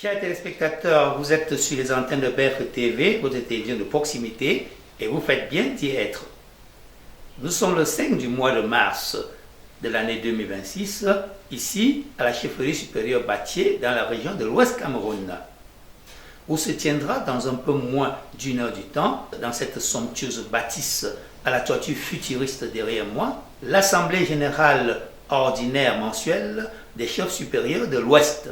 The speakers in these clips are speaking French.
Chers téléspectateurs, vous êtes sur les antennes de BF TV, votre télévision de proximité, et vous faites bien d'y être. Nous sommes le 5 du mois de mars de l'année 2026, ici à la chefferie supérieure Batié, dans la région de l'Ouest Cameroun, où se tiendra dans un peu moins d'une heure du temps, dans cette somptueuse bâtisse à la toiture futuriste derrière moi, l'Assemblée générale ordinaire mensuelle des chefs supérieurs de l'Ouest.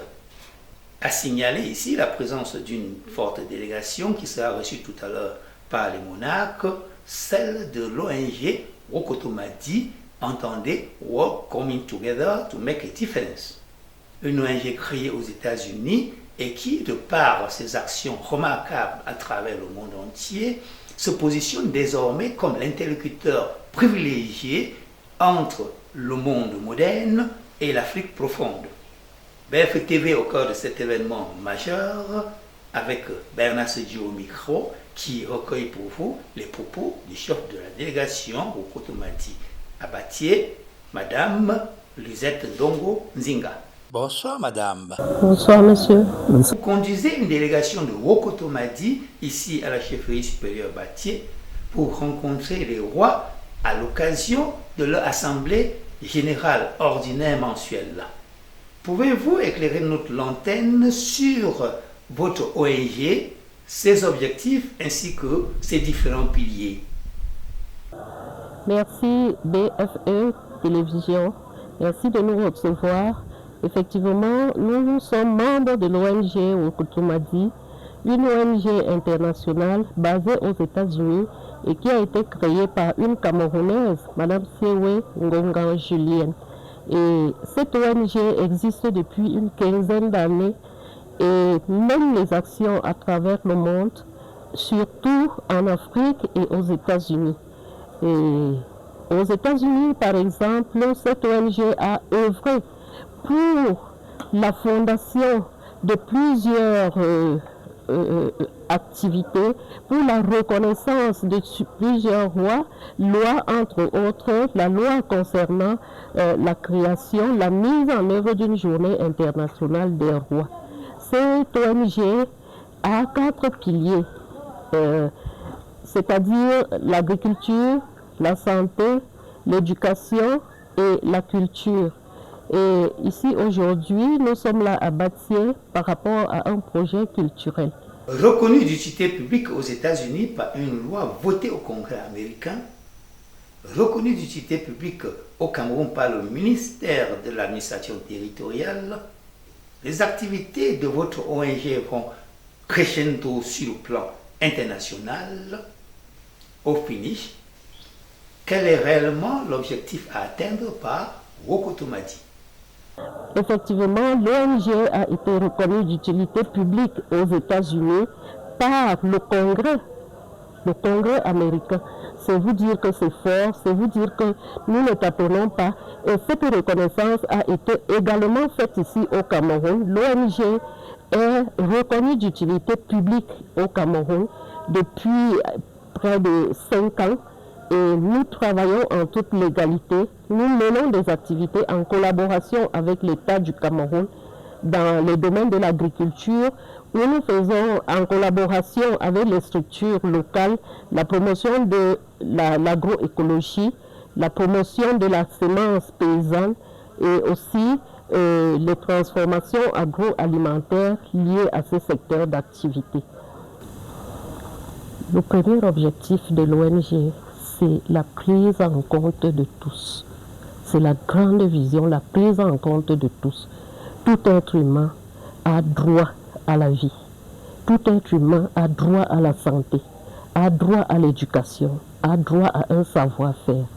A signalé ici la présence d'une forte délégation qui sera reçue tout à l'heure par les monarques, celle de l'ONG Wokotomadi, entendez Work Coming Together to Make a Difference. Une ONG créée aux États-Unis et qui, de par ses actions remarquables à travers le monde entier, se positionne désormais comme l'interlocuteur privilégié entre le monde moderne et l'Afrique profonde. BF TV au cœur de cet événement majeur, avec Bernard Sedji au micro, qui recueille pour vous les propos du chef de la délégation au Wokotomadi à Batié, Madame Luzette Dongo Nzinga. Bonsoir Madame. Bonsoir Monsieur. Vous conduisez une délégation de Wokotomadi ici à la chefferie supérieure Batié pour rencontrer les rois à l'occasion de leur assemblée générale ordinaire mensuelle. Pouvez-vous éclairer notre lanterne sur votre ONG, ses objectifs ainsi que ses différents piliers? Merci BFE Télévision. Merci de nous recevoir. Effectivement, nous sommes membres de l'ONG Wokotomadi, une ONG internationale basée aux États-Unis et qui a été créée par une Camerounaise, Madame Sewe Ngonga Julienne. Et cette ONG existe depuis une quinzaine d'années et mène les actions à travers le monde, surtout en Afrique et aux États-Unis. Et aux États-Unis, par exemple, cette ONG a œuvré pour la fondation de plusieurs activités, pour la reconnaissance de plusieurs lois, entre autres la loi concernant la création, la mise en œuvre d'une journée internationale des rois. Cette ONG a 4 piliers, c'est-à-dire l'agriculture, la santé, l'éducation et la culture. Et ici aujourd'hui, nous sommes là à Batié par rapport à un projet culturel. Reconnu d'utilité publique aux États-Unis par une loi votée au Congrès américain, reconnu d'utilité publique au Cameroun par le ministère de l'administration territoriale, les activités de votre ONG vont crescendo sur le plan international. Au finish, quel est réellement l'objectif à atteindre par Wokotomadi? Effectivement, l'ONG a été reconnue d'utilité publique aux États-Unis par le Congrès américain. C'est vous dire que c'est fort, c'est vous dire que nous ne tâtonnons pas. Et cette reconnaissance a été également faite ici au Cameroun. L'ONG est reconnue d'utilité publique au Cameroun depuis près de 5 ans. Et nous travaillons en toute légalité. Nous menons des activités en collaboration avec l'État du Cameroun dans le domaine de l'agriculture, où nous faisons en collaboration avec les structures locales la promotion de l'agroécologie, la promotion de la semence paysanne et aussi les transformations agroalimentaires liées à ce secteur d'activité. Le premier objectif de l'ONG, c'est la prise en compte de tous. C'est la grande vision, la prise en compte de tous. Tout être humain a droit à la vie. Tout être humain a droit à la santé, a droit à l'éducation, a droit à un savoir-faire.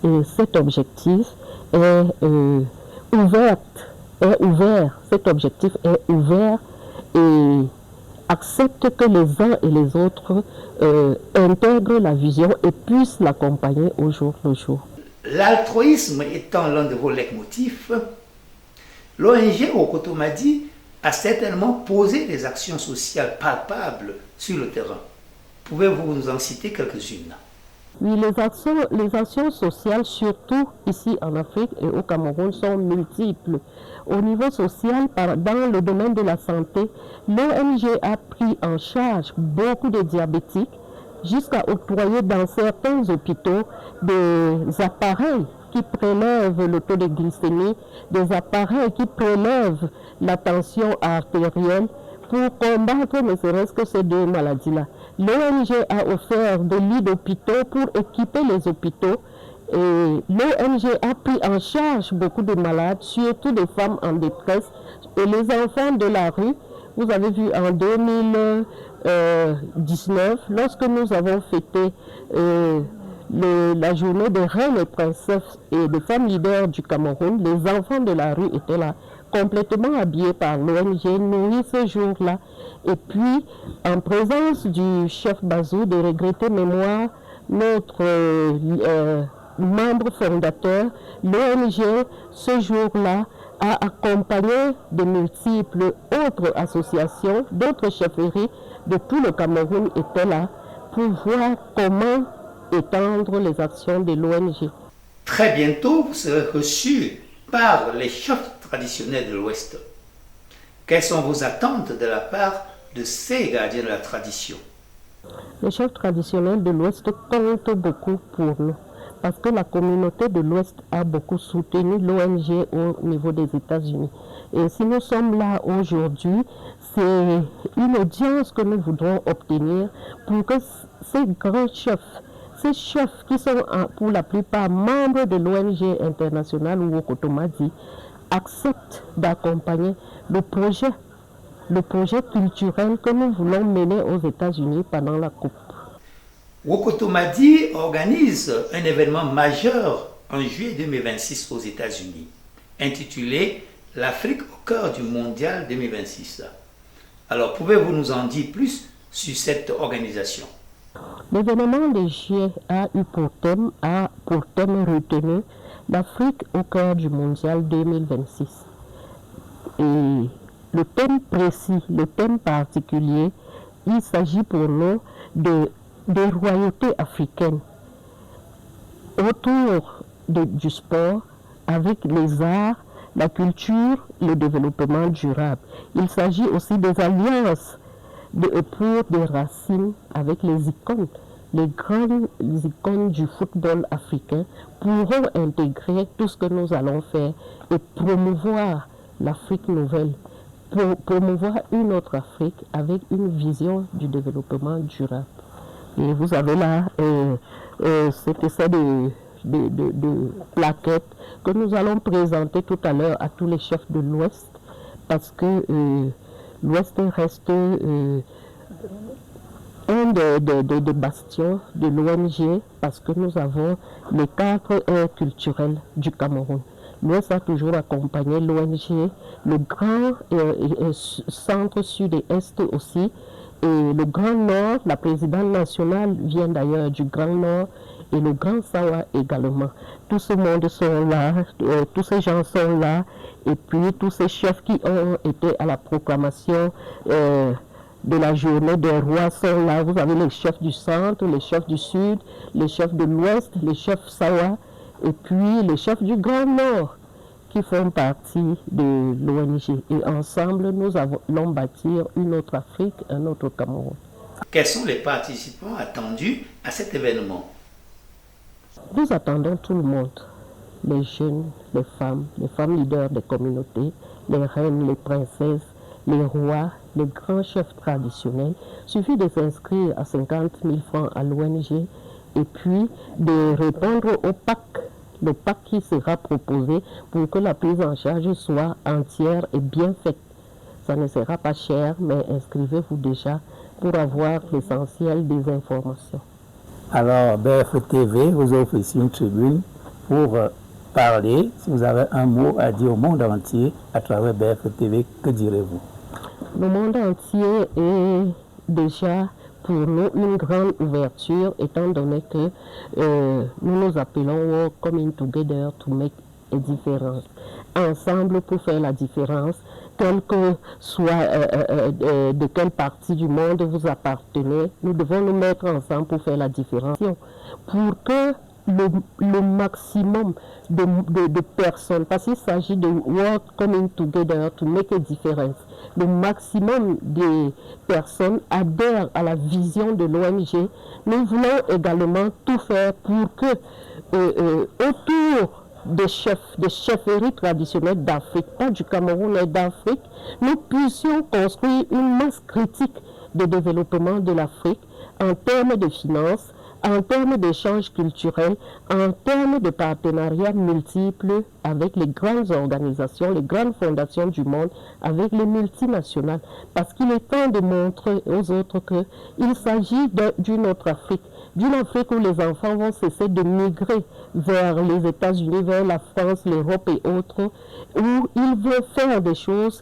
Et cet objectif est ouvert. Cet objectif est ouvert et accepte que les uns et les autres intègrent la vision et puissent l'accompagner au jour le jour. L'altruisme étant l'un de vos leitmotifs, l'ONG Wokotomadi a certainement posé des actions sociales palpables sur le terrain. Pouvez-vous nous en citer quelques-unes? Oui, les actions sociales, surtout ici en Afrique et au Cameroun, sont multiples. Au niveau social, dans le domaine de la santé, l'ONG a pris en charge beaucoup de diabétiques jusqu'à octroyer dans certains hôpitaux des appareils qui prélèvent le taux de glycémie, des appareils qui prélèvent la tension artérielle pour combattre ne serait-ce que ces deux maladies-là. L'ONG a offert des lits d'hôpitaux pour équiper les hôpitaux et l'ONG a pris en charge beaucoup de malades, surtout des femmes en détresse et les enfants de la rue. Vous avez vu en 2019, lorsque nous avons fêté la journée des reines et princesses et des femmes leaders du Cameroun, les enfants de la rue étaient là, complètement habillés par l'ONG, nourris ce jour-là. Et puis, en présence du chef Bazou, de regretter mémoire, notre membre fondateur, l'ONG, ce jour-là, a accompagné de multiples autres associations, d'autres chefferies de tout le Cameroun étaient là pour voir comment étendre les actions de l'ONG. Très bientôt, vous serez reçu par les chefs traditionnels de l'Ouest. Quelles sont vos attentes de la part de ces gardiens de la tradition? Les chefs traditionnels de l'Ouest comptent beaucoup pour nous parce que la communauté de l'Ouest a beaucoup soutenu l'ONG au niveau des États-Unis. Et si nous sommes là aujourd'hui, c'est une audience que nous voudrons obtenir pour que ces grands chefs, ces chefs qui sont pour la plupart membres de l'ONG internationale ou Wokotomadi, acceptent d'accompagner le projet culturel que nous voulons mener aux États-Unis pendant la Coupe. Wokotomadi organise un événement majeur en juillet 2026 aux États-Unis, intitulé « L'Afrique au cœur du mondial 2026 ». Alors, pouvez-vous nous en dire plus sur cette organisation? L'événement de juillet a eu pour thème retenu l'Afrique au cœur du mondial 2026. Et le thème précis, le thème particulier, il s'agit pour nous des royautés africaines autour du sport avec les arts, la culture, le développement durable. Il s'agit aussi des alliances pour des racines avec les icônes. Les grandes icônes du football africain pourront intégrer tout ce que nous allons faire et promouvoir l'Afrique nouvelle, promouvoir une autre Afrique avec une vision du développement durable. Et vous avez là cet essai de plaquettes que nous allons présenter tout à l'heure à tous les chefs de l'Ouest parce que l'Ouest reste un des bastions de l'ONG parce que nous avons les 4 aires culturelles du Cameroun. L'Ouest a toujours accompagné l'ONG, le grand centre sud et est aussi, et le Grand Nord, la présidente nationale vient d'ailleurs du Grand Nord, et le Grand Sawa également. Tout ce monde sont là, tous ces gens sont là, et puis tous ces chefs qui ont été à la proclamation de la journée des rois sont là. Vous avez les chefs du centre, les chefs du sud, les chefs de l'ouest, les chefs Sawa, et puis les chefs du Grand Nord qui font partie de l'ONG. Et ensemble, nous allons bâtir une autre Afrique, un autre Cameroun. Quels sont les participants attendus à cet événement? Nous attendons tout le monde, les jeunes, les femmes leaders des communautés, les reines, les princesses, les rois, les grands chefs traditionnels. Il suffit de s'inscrire à 50 000 francs à l'ONG et puis de répondre au PAC, le PAC qui sera proposé pour que la prise en charge soit entière et bien faite. Ça ne sera pas cher, mais inscrivez-vous déjà pour avoir l'essentiel des informations. Alors, BFTV vous offre ici une tribune pour parler. Si vous avez un mot à dire au monde entier à travers BFTV, que direz-vous? Le monde entier est déjà pour nous une grande ouverture, étant donné que nous nous appelons Work Coming Together to Make a Difference. Ensemble pour faire la différence, quel que soit de quelle partie du monde vous appartenez, nous devons nous mettre ensemble pour faire la différence, pour que le maximum de personnes, parce qu'il s'agit de work coming together to make a difference, le maximum de personnes adhèrent à la vision de l'ONG. Nous voulons également tout faire pour que autour des chefferies traditionnelles d'Afrique, pas du Cameroun mais d'Afrique, nous puissions construire une masse critique de développement de l'Afrique en termes de finances, en termes d'échanges culturels, en termes de partenariats multiples avec les grandes organisations, les grandes fondations du monde, avec les multinationales. Parce qu'il est temps de montrer aux autres qu'il s'agit d'une autre Afrique. D'une Afrique où les enfants vont cesser de migrer vers les États-Unis, vers la France, l'Europe et autres, où ils veulent faire des choses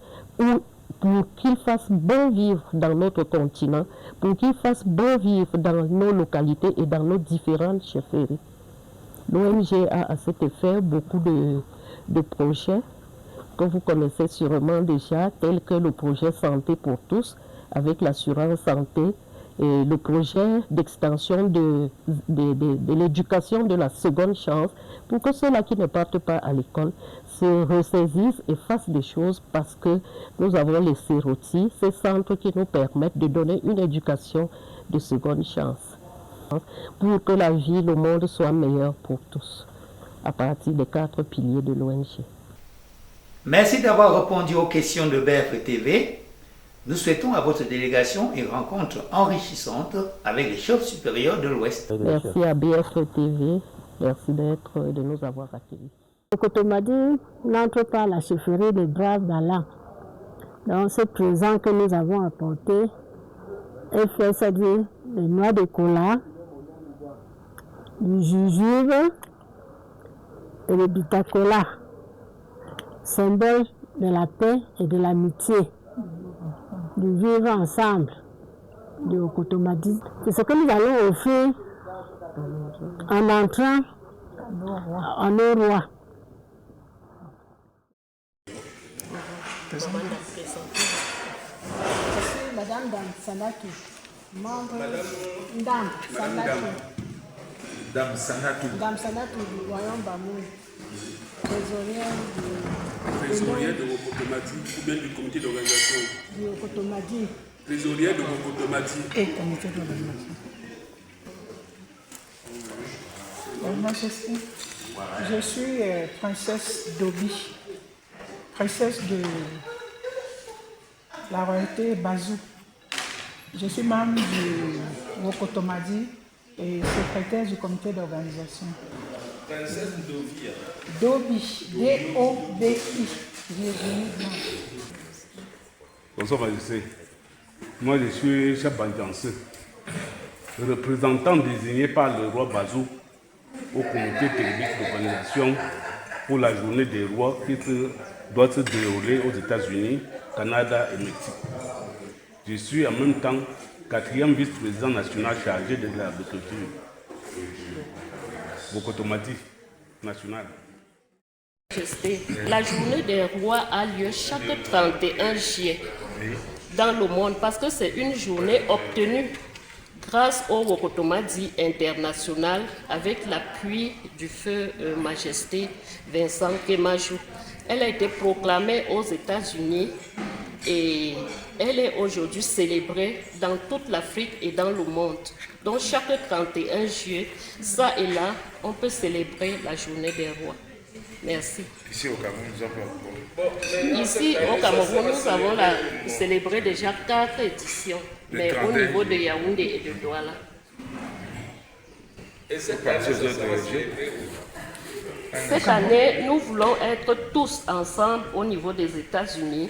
pour qu'ils fassent bon vivre dans notre continent, pour qu'ils fassent bon vivre dans nos localités et dans nos différentes chefferies. L'ONG a à cet effet beaucoup de projets que vous connaissez sûrement déjà, tels que le projet Santé pour tous, avec l'assurance santé, et le projet d'extension de l'éducation de la seconde chance, pour que ceux-là qui ne partent pas à l'école se ressaisissent et fassent des choses, parce que nous avons les CEROTI, ces centres qui nous permettent de donner une éducation de seconde chance, pour que la vie, le monde soit meilleur pour tous, à partir des 4 piliers de l'ONG. Merci d'avoir répondu aux questions de BF TV. Nous souhaitons à votre délégation une rencontre enrichissante avec les chefs supérieurs de l'Ouest. Merci à BF TV, merci de nous avoir accueillis. Le Kotomadi n'entre pas à la chefferie des Braves d'Allah. Donc ce présent que nous avons apporté est fait, c'est-à-dire les noix de cola, du jujube et le bitacola, symbole de la paix et de l'amitié, du vivre ensemble du Kotomadi. C'est ce que nous allons offrir en entrant en nos rois. Je suis Madame Dame Sanatou, membre Dame Sanatou du Royaume Bamoun, trésorière de Kotomadi ou bien du comité d'organisation. Du Kotomadi. Trésorière de Kotomadi. Et comité d'organisation. Majesté, je suis princesse d'Obi, princesse de la royauté Bazou. Je suis membre du Wokotomadi et secrétaire du comité d'organisation. Princesse d'Obi. Dobi, D-O-B-I. Bonsoir Majesté. Moi je suis chef Bandiansé, représentant désigné par le roi Bazou au comité technique d'organisation pour la journée des rois qui doit se dérouler aux États-Unis, Canada et Mexique. Je suis en même temps 4e vice-président national chargé de l'agriculture. Wokotomadi national. La journée des rois a lieu chaque 31 juillet dans le monde parce que c'est une journée obtenue grâce au Wokotomadi international avec l'appui du feu Majesté Vincent Kémajou. Elle a été proclamée aux États-Unis et elle est aujourd'hui célébrée dans toute l'Afrique et dans le monde. Donc chaque 31 juillet, ça et là, on peut célébrer la journée des rois. Merci. Ici au Cameroun, nous avons Ici au Cameroun, nous avons célébré déjà 4 éditions, mais au niveau de Yaoundé et de Douala. Et cette année, nous voulons être tous ensemble au niveau des États-Unis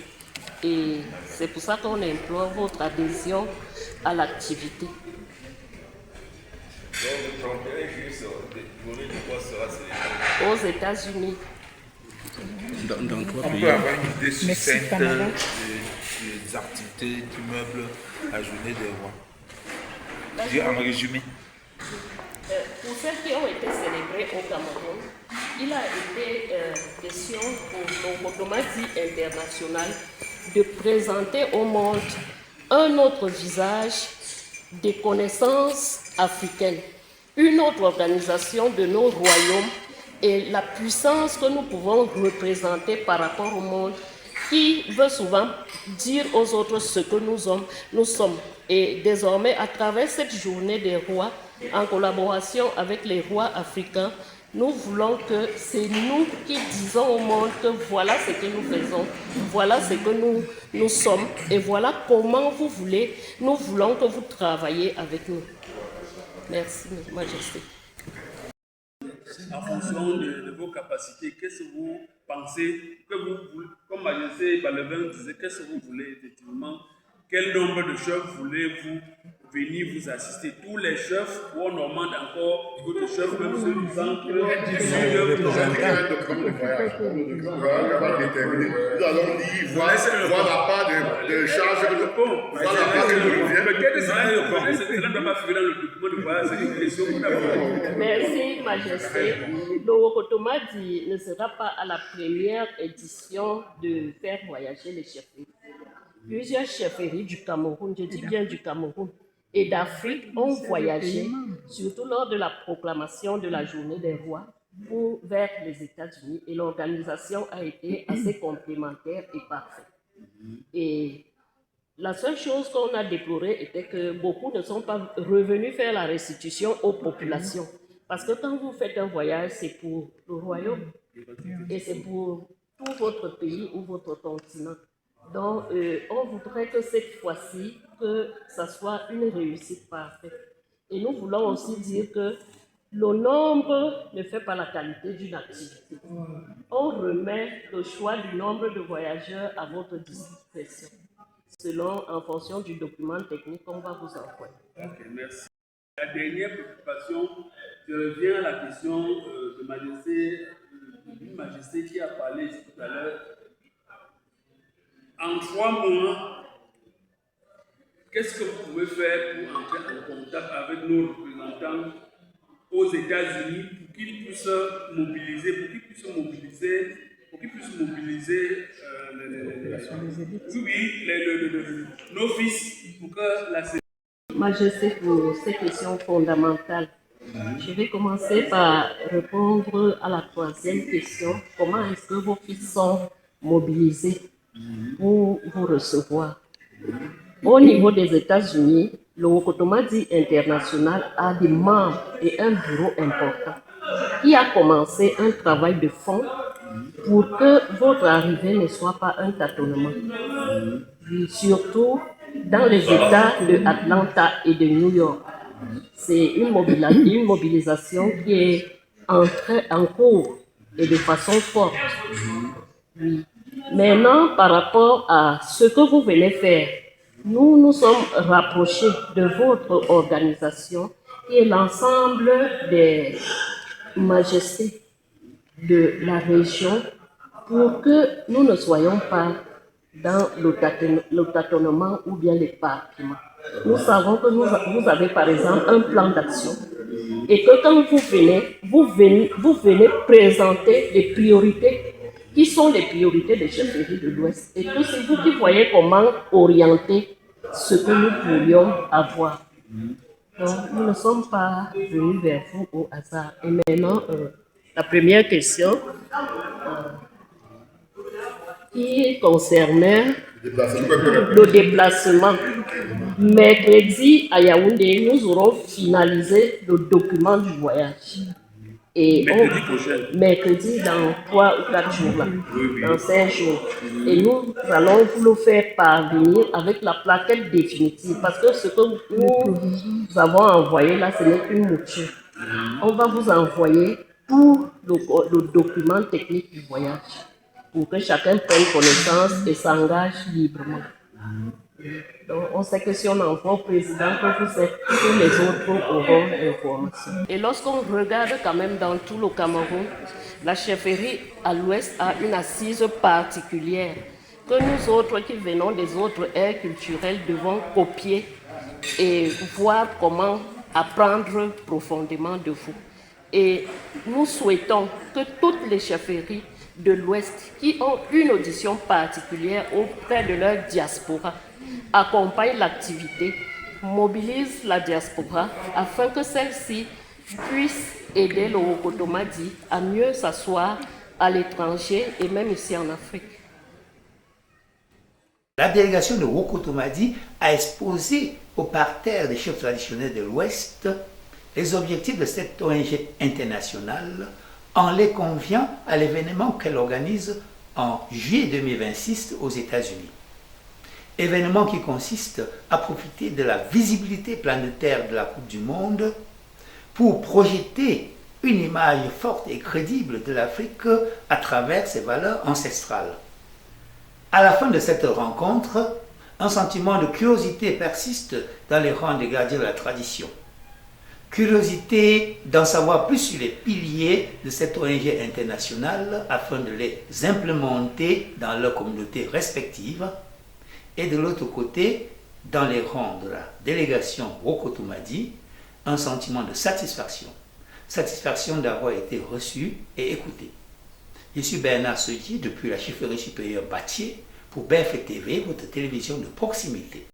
et c'est pour ça qu'on implore votre adhésion à l'activité. Aux États-Unis. Dans 3 pays. On peut avoir une idée succincte des activités du meuble à journée des rois. En résumé. Pour celles qui ont été célébrées au Cameroun, il a été question pour le Wokotomadi international de présenter au monde un autre visage des connaissances africaines, une autre organisation de nos royaumes et la puissance que nous pouvons représenter par rapport au monde qui veut souvent dire aux autres ce que nous sommes. Et désormais, à travers cette journée des rois, en collaboration avec les rois africains, nous voulons que c'est nous qui disons au monde que voilà ce que nous faisons, voilà ce que nous sommes et voilà comment nous voulons que vous travaillez avec nous. Merci, Majesté. En fonction de vos capacités, qu'est-ce que vous pensez, que vous voulez, comme Majesté Balevin disait, qu'est-ce que vous voulez effectivement, quel nombre de chefs voulez-vous venir vous assister? Tous les chefs, ou on demande encore d'autres chefs, même ceux du centre, du sud, Nous allons lire, voir la part de charge de pont. Cela ne doit pas figurer dans le document de voyage, c'est une question que nous avons. Merci, Majesté. Le Wokotomadi ne sera pas à la première édition de faire voyager les chefferies. Plusieurs chefferies du Cameroun, je dis bien du Cameroun, et d'Afrique ont voyagé, surtout lors de la proclamation de la journée des rois, vers les États-Unis. Et l'organisation a été assez complémentaire et parfaite. Et la seule chose qu'on a déplorée était que beaucoup ne sont pas revenus faire la restitution aux populations. Parce que quand vous faites un voyage, c'est pour le royaume et c'est pour tout votre pays ou votre continent. Donc, on voudrait que cette fois-ci, que ça soit une réussite parfaite. Et nous voulons aussi dire que le nombre ne fait pas la qualité d'une activité. On remet le choix du nombre de voyageurs à votre discrétion, en fonction du document technique qu'on va vous envoyer. Ok, merci. La dernière préoccupation, je reviens à la question de d'une majesté qui a parlé ici tout à l'heure. En 3 mois, qu'est-ce que vous pouvez faire pour entrer en contact avec nos représentants aux États-Unis pour qu'ils puissent mobiliser, nos fils pour que la... Majesté, pour ces questions fondamentales, je vais commencer par répondre à la 3e question. Comment est-ce que vos fils sont mobilisés pour vous recevoir? Au niveau des États-Unis, le Wokotomadi International a des membres et un bureau important qui a commencé un travail de fond pour que votre arrivée ne soit pas un tâtonnement. Surtout dans les États de Atlanta et de New York. C'est une mobilisation qui est en cours et de façon forte. Oui. Maintenant, par rapport à ce que vous venez faire, nous nous sommes rapprochés de votre organisation qui est l'ensemble des majestés de la région pour que nous ne soyons pas dans le tâtonnement ou bien l'éparpillement. Nous savons que vous avez par exemple un plan d'action et que quand vous venez présenter les priorités qui sont les priorités des chefferies de l'Ouest et que c'est vous qui voyez comment orienter ce que nous pourrions avoir. Donc, nous ne sommes pas venus vers vous au hasard. Et maintenant, la première question qui concernait le déplacement. Mercredi à Yaoundé, nous aurons finalisé le document du voyage. Et mercredi dans 3 ou 4 jours, là, dans 5 jours. Et nous allons vous le faire parvenir avec la plaquette définitive. Parce que ce que nous avons envoyé là, ce n'est qu'une mouture. On va vous envoyer tout le document technique du voyage pour que chacun prenne connaissance et s'engage librement. Donc, on sait que si on envoie au président, que vous êtes, tous les autres auront l'information. Et lorsqu'on regarde quand même dans tout le Cameroun, la chefferie à l'ouest a une assise particulière que nous autres qui venons des autres aires culturelles devons copier et voir comment apprendre profondément de vous. Et nous souhaitons que toutes les chefferies de l'Ouest qui ont une audition particulière auprès de leur diaspora accompagnent l'activité, mobilisent la diaspora afin que celle-ci puisse aider le Wokotomadi à mieux s'asseoir à l'étranger et même ici en Afrique. La délégation de Wokotomadi a exposé au parterre des chefs traditionnels de l'Ouest les objectifs de cette ONG internationale en les conviant à l'événement qu'elle organise en juillet 2026 aux États-Unis. Événement qui consiste à profiter de la visibilité planétaire de la Coupe du Monde pour projeter une image forte et crédible de l'Afrique à travers ses valeurs ancestrales. À la fin de cette rencontre, un sentiment de curiosité persiste dans les rangs des gardiens de la tradition. Curiosité d'en savoir plus sur les piliers de cette ONG internationale afin de les implémenter dans leurs communautés respectives. Et de l'autre côté, dans les rangs de la délégation Wokotomadi, un sentiment de satisfaction. Satisfaction d'avoir été reçu et écouté. Je suis Bernard Seudier depuis la chefferie supérieure Batier pour BFT TV, votre télévision de proximité.